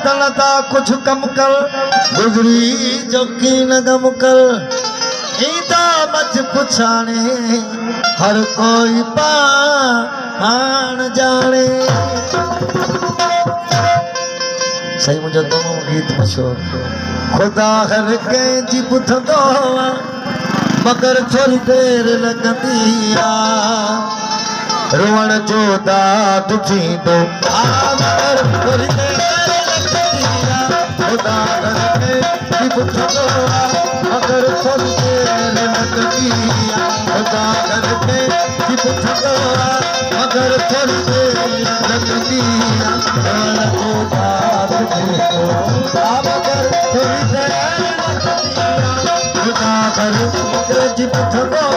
तलता कुछ कम कर गुजरी जो की न गम कर ईदा मच पुछाने हर कोई पाण जाने। सही मुझे दोनों गीत मशहूर खुदा हर कंहिंजी पुछंदो मगर थोड़ी देर लगंदी रोवण जो दाद थींदो मगर थोड़ी देर लगंदी खुदा हर कंहिंजी पुछंदो मगर थोड़ी देर लगंदी खुदा हर कंहिंजी पुछंदो मगर थोड़ी देर लगंदी रोवण जो दाद थींदो मगर थोड़ी देर लगंदी खुदा हर कंहिंजी पुछंदो।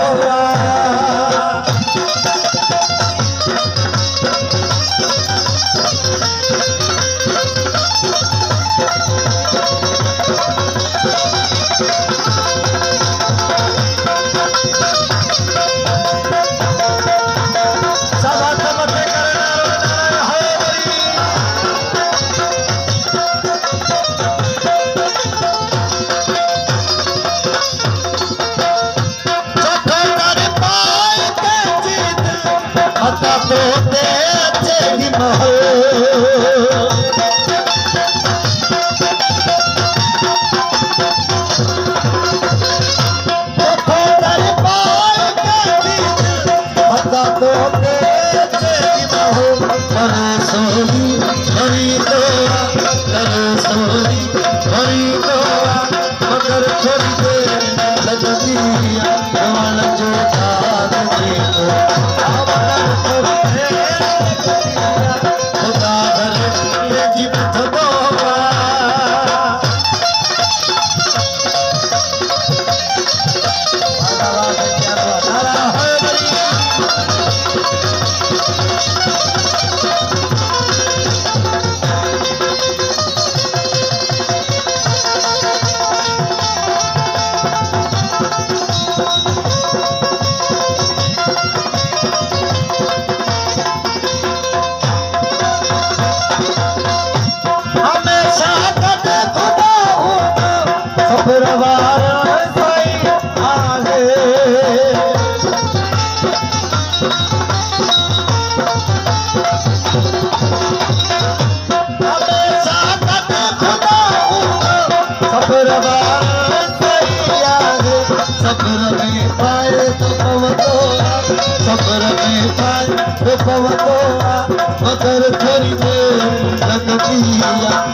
मगर थोड़ी देर लगंदी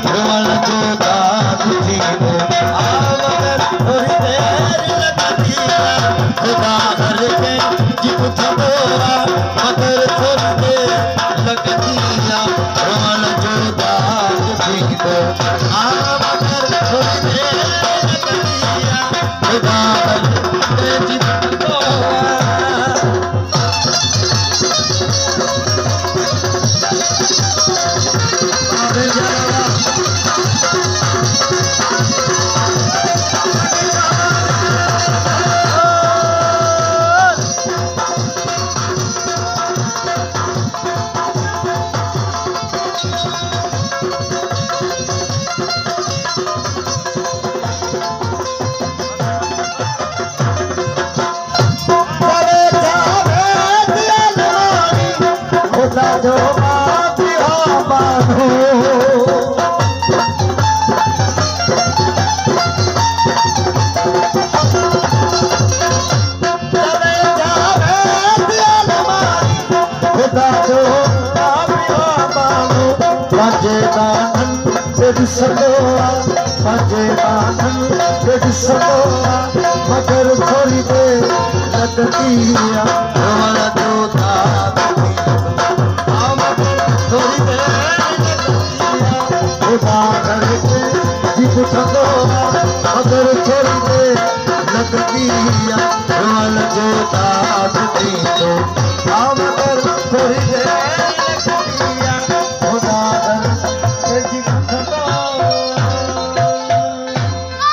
रोवण जो दाद थींदो मगर थोड़ी देर लगंदी खुदा हर कंहिंजी पुछंदो मगर थोड़ी देर लगंदी रोवण जो दाद थींदो मगर थोड़ी देर लगंदी खुदा हर कंहिंजी पुछंदो। जो मगर थोड़ी देर लगंदी रोवण जो दाद थोड़ी देर खुदा हर कंहिंजी पुछंदो मगर थोड़ी देर लगंदी रोवण जो दाद थींदो।